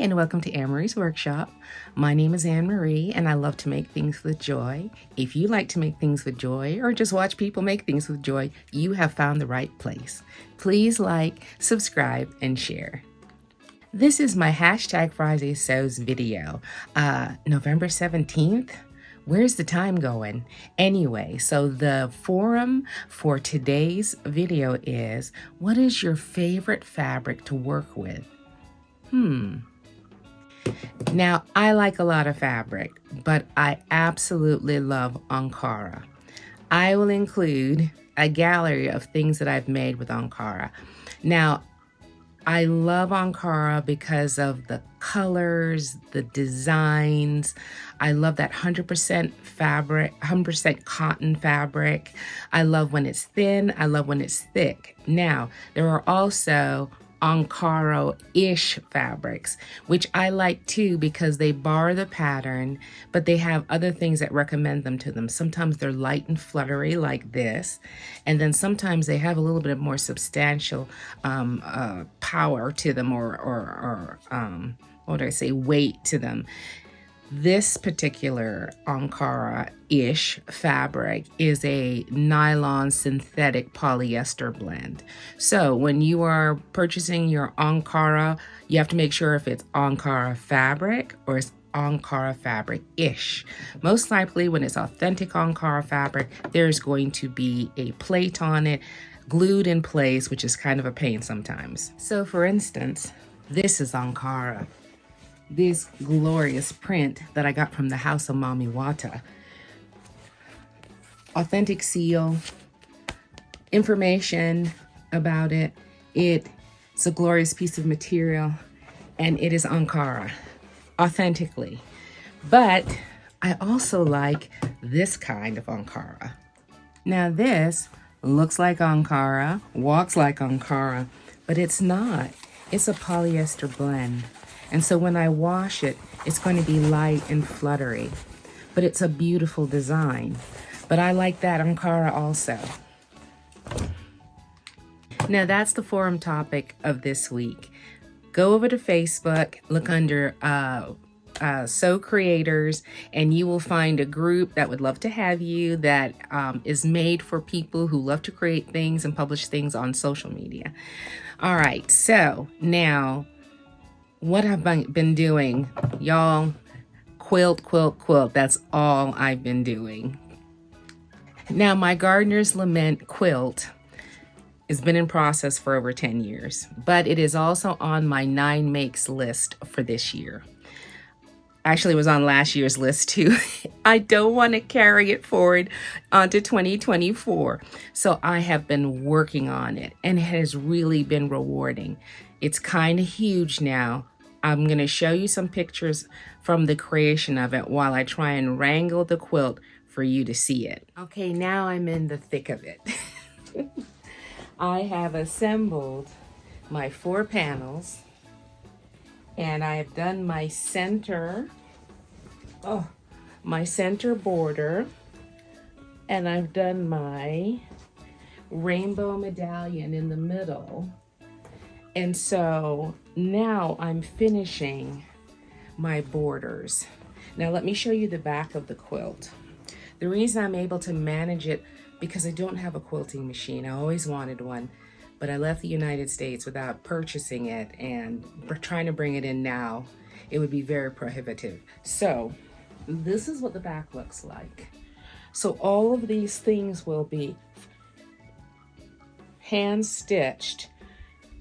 and welcome to Anne-Marie's Workshop. My name is Anne-Marie and I love to make things with joy. If you like to make things with joy or just watch people make things with joy, you have found the right place. Please like, subscribe, and share. This is my hashtag Friday Sews video, November 17th. Where's the time going? Anyway, so the forum for today's video is, what is your favorite fabric to work with? Now, I like a lot of fabric, but I absolutely love Ankara. I will include a gallery of things that I've made with Ankara. Now, I love Ankara because of the colors, the designs. I love that 100% fabric, 100% cotton fabric. I love when it's thin. I love when it's thick. Now, there are also Ankara-ish fabrics, which I like too because they borrow the pattern, but they have other things that recommend them to them. Sometimes they're light and fluttery like this, and then sometimes they have a little bit more substantial power to them, or what do I say, weight to them. This particular Ankara-ish fabric is a nylon synthetic polyester blend. So when you are purchasing your Ankara, you have to make sure if it's Ankara fabric or it's Ankara fabric-ish. Most likely when it's authentic Ankara fabric, there's going to be a plate on it, glued in place, which is kind of a pain sometimes. So for instance, this is Ankara. This glorious print that I got from the house of Mami Wata. Authentic seal, information about it. It's a glorious piece of material, and it is Ankara, authentically. But I also like this kind of Ankara. Now this looks like Ankara, walks like Ankara, but it's not. It's a polyester blend. And so when I wash it, it's going to be light and fluttery, but it's a beautiful design. But I like that Ankara also. Now that's the forum topic of this week. Go over to Facebook, look under Sew Creators, and you will find a group that would love to have you that is made for people who love to create things and publish things on social media. All right, so now, what have I been doing? Y'all, quilt. That's all I've been doing. Now, my Gardener's Lament quilt has been in process for over 10 years, but it is also on my 9 makes list for this year. Actually, it was on last year's list too. I don't want to carry it forward onto 2024. So I have been working on it, and it has really been rewarding. It's kind of huge now. I'm going to show you some pictures from the creation of it while I try and wrangle the quilt for you to see it. Okay, now I'm in the thick of it. I have assembled my 4 panels, and I have done my center border, and I've done my rainbow medallion in the middle. And so now I'm finishing my borders. Now let me show you the back of the quilt. The reason I'm able to manage it, because I don't have a quilting machine. I always wanted one, but I left the United States without purchasing it, and trying to bring it in now, it would be very prohibitive. So this is what the back looks like. So all of these things will be hand stitched,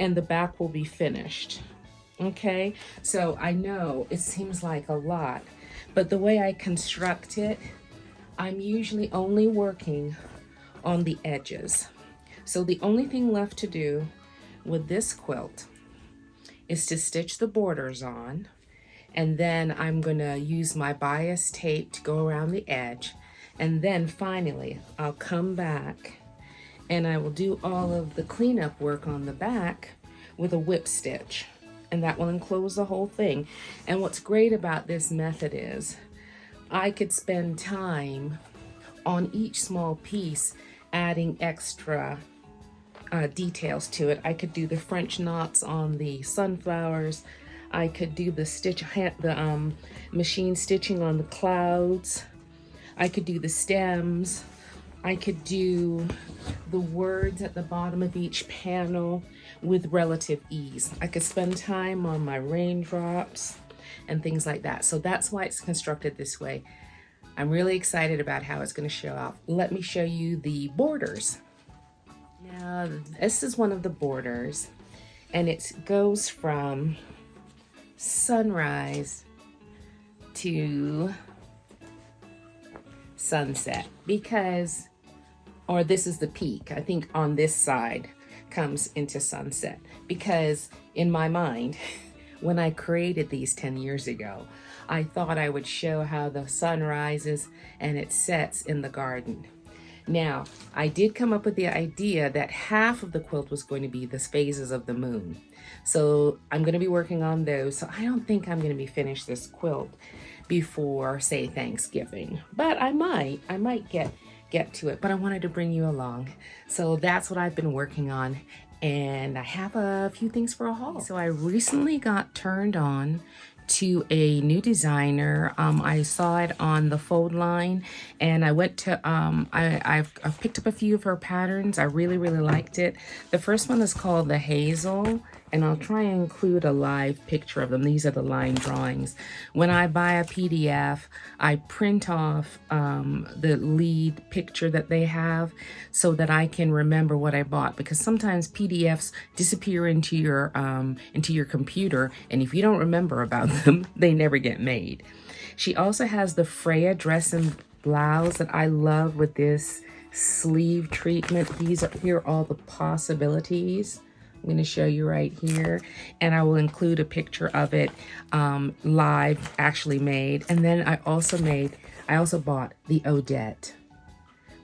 and the back will be finished. Okay, so I know it seems like a lot, but the way I construct it, I'm usually only working on the edges. So the only thing left to do with this quilt is to stitch the borders on, and then I'm gonna use my bias tape to go around the edge, and then finally I'll come back and I will do all of the cleanup work on the back with a whip stitch, and that will enclose the whole thing. And what's great about this method is I could spend time on each small piece adding extra details to it. I could do the French knots on the sunflowers. I could do the machine stitching on the clouds. I could do the stems. I could do the words at the bottom of each panel with relative ease. I could spend time on my raindrops and things like that. So that's why it's constructed this way. I'm really excited about how it's going to show up. Let me show you the borders. Now, this is one of the borders, and it goes from sunrise to sunset because, or this is the peak, I think on this side comes into sunset, because in my mind, when I created these 10 years ago, I thought I would show how the sun rises and it sets in the garden. Now, I did come up with the idea that half of the quilt was going to be the phases of the moon. So I'm going to be working on those. So I don't think I'm going to be finished this quilt before, say, Thanksgiving. But I might get to it. But I wanted to bring you along. So that's what I've been working on. And I have a few things for a haul. So I recently got turned on to a new designer. I saw it on the Fold line, and I went to I've picked up a few of her patterns. I really liked it. The first one is called the Hazel, and I'll try and include a live picture of them. These are the line drawings. When I buy a PDF, I print off the lead picture that they have so that I can remember what I bought, because sometimes PDFs disappear into your computer, and if you don't remember about them, they never get made. She also has the Freya dress and blouse that I love with this sleeve treatment. Here are all the possibilities. I'm going to show you right here, and I will include a picture of it live, actually made. And then I also bought the Odette,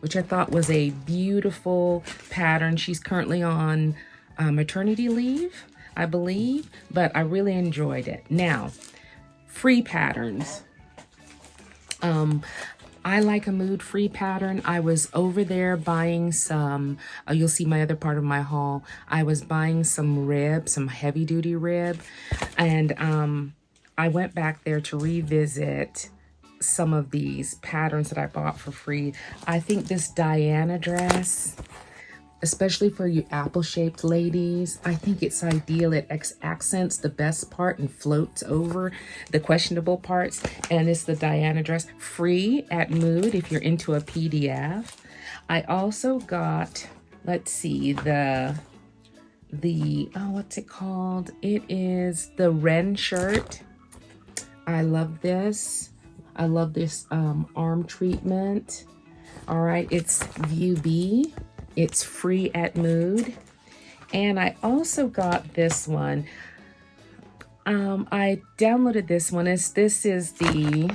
which I thought was a beautiful pattern. She's currently on maternity leave, I believe, but I really enjoyed it. Now, free patterns. I like a mood free pattern. I was over there buying some, you'll see my other part of my haul. I was buying some rib, some heavy duty rib. And I went back there to revisit some of these patterns that I bought for free. I think this Diana dress, especially for you apple-shaped ladies, I think it's ideal. It accents the best part and floats over the questionable parts. And it's the Diana dress, free at Mood if you're into a PDF. I also got, let's see, the what's it called? It is the Wren shirt. I love this. I love this arm treatment. All right, it's UB. It's free at Mood. And I also got this one. I downloaded this one. This is the,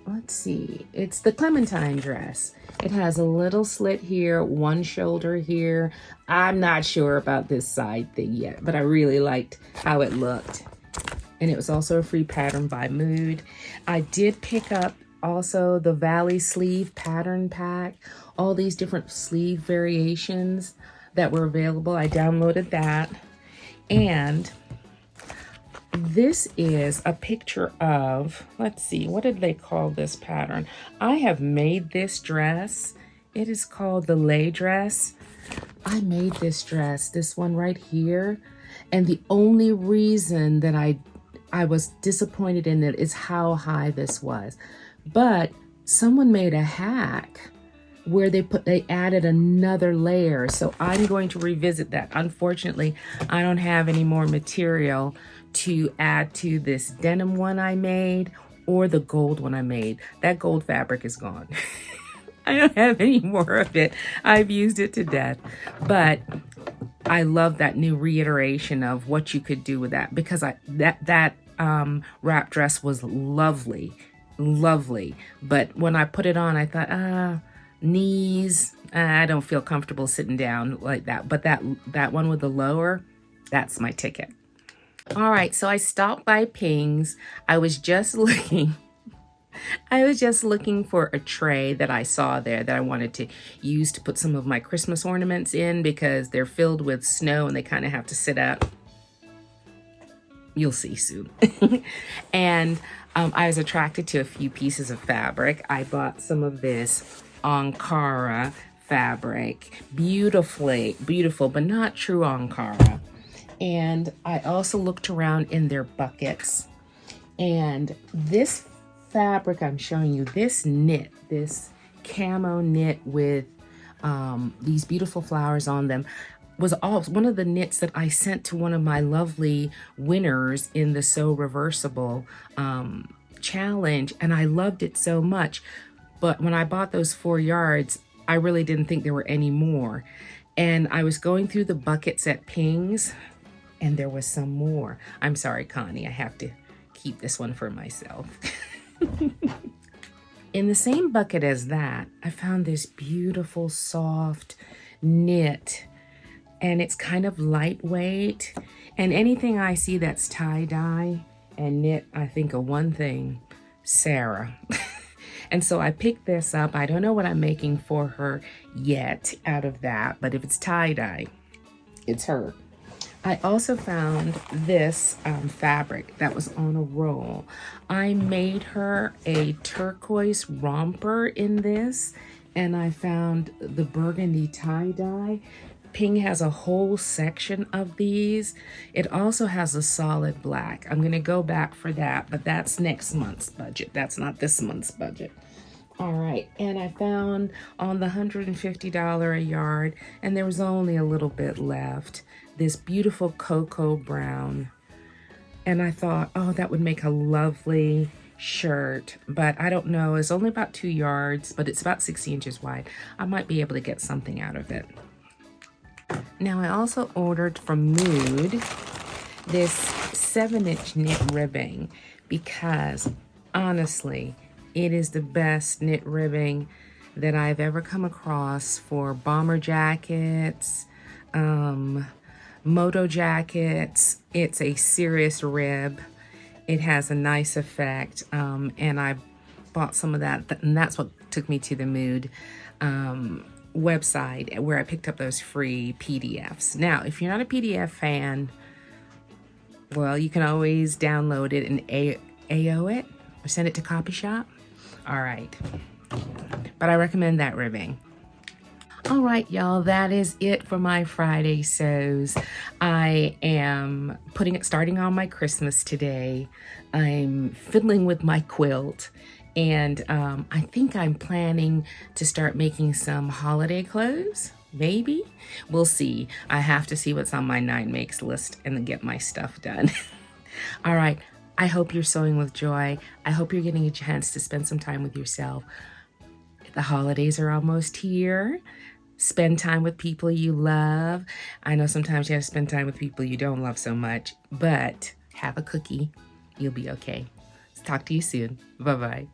let's see, it's the Clementine dress. It has a little slit here, one shoulder here. I'm not sure about this side thing yet, but I really liked how it looked. And it was also a free pattern by Mood. I did pick up also the Valley sleeve pattern pack, all these different sleeve variations that were available. I downloaded that. And this is a picture of, let's see, what did they call this pattern? I have made this dress. It is called the lay dress. I made this dress, this one right here. And the only reason that I was disappointed in it is how high this was. But someone made a hack where they added another layer. So I'm going to revisit that. Unfortunately, I don't have any more material to add to this denim one I made or the gold one I made. That gold fabric is gone. I don't have any more of it. I've used it to death. But I love that new reiteration of what you could do with that, because that wrap dress was lovely. But when I put it on, I thought, knees, I don't feel comfortable sitting down like that. But that one with the lower, that's my ticket. All right, so I stopped by Ping's. I was just looking for a tray that I saw there that I wanted to use to put some of my Christmas ornaments in, because they're filled with snow and they kind of have to sit up. You'll see soon. And I was attracted to a few pieces of fabric. I bought some of this Ankara fabric. Beautiful, but not true Ankara. And I also looked around in their buckets. And this fabric I'm showing you, this knit, this camo knit with these beautiful flowers on them, was one of the knits that I sent to one of my lovely winners in the Sew Reversible challenge, and I loved it so much. But when I bought those 4 yards, I really didn't think there were any more. And I was going through the buckets at Ping's, and there was some more. I'm sorry, Connie, I have to keep this one for myself. In the same bucket as that, I found this beautiful, soft knit, and it's kind of lightweight. And anything I see that's tie-dye and knit, I think of one thing, Sarah. And so I picked this up. I don't know what I'm making for her yet out of that, but if it's tie-dye, it's her. I also found this fabric that was on a roll. I made her a turquoise romper in this, and I found the burgundy tie-dye. Ping has a whole section of these. It also has a solid black. I'm gonna go back for that, but that's next month's budget. That's not this month's budget. All right, and I found on the $150 a yard, and there was only a little bit left, this beautiful cocoa brown. And I thought, oh, that would make a lovely shirt, but I don't know. It's only about 2 yards, but it's about 60 inches wide. I might be able to get something out of it. Now, I also ordered from Mood this 7-inch knit ribbing because, honestly, it is the best knit ribbing that I've ever come across for bomber jackets, moto jackets. It's a serious rib. It has a nice effect, and I bought some of that, and that's what took me to the Mood website where I picked up those free PDFs. Now, if you're not a PDF fan, well, you can always download it and AO it or send it to Copy Shop. All right, but I recommend that ribbing. All right, y'all, that is it for my Friday sews. I am starting on my Christmas today. I'm fiddling with my quilt, and I think I'm planning to start making some holiday clothes. Maybe. We'll see. I have to see what's on my 9 makes list and then get my stuff done. All right. I hope you're sewing with joy. I hope you're getting a chance to spend some time with yourself. The holidays are almost here. Spend time with people you love. I know sometimes you have to spend time with people you don't love so much, but have a cookie. You'll be okay. Talk to you soon. Bye-bye.